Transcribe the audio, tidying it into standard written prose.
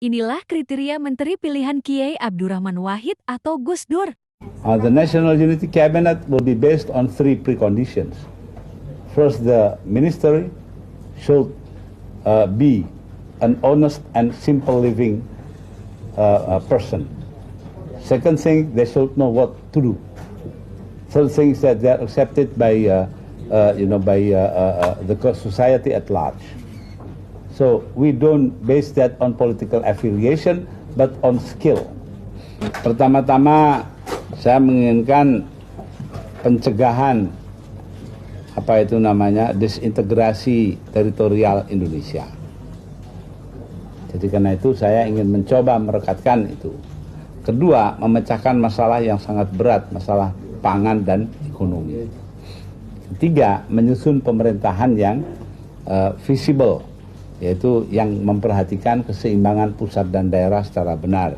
Inilah kriteria menteri pilihan Kiai Abdurrahman Wahid atau Gus Dur. The National Unity Cabinet will be based on three preconditions. First, the ministry should be an honest and simple living person. Second thing, they should know what to do. Third thing is that they are accepted by the society at large. So we don't base that on political affiliation, but on skill. Pertama-tama, saya menginginkan pencegahan disintegrasi teritorial Indonesia. Jadi karena itu saya ingin mencoba merekatkan itu. Kedua, memecahkan masalah yang sangat berat, masalah pangan dan ekonomi. Ketiga, menyusun pemerintahan yang visible, yaitu yang memperhatikan keseimbangan pusat dan daerah secara benar.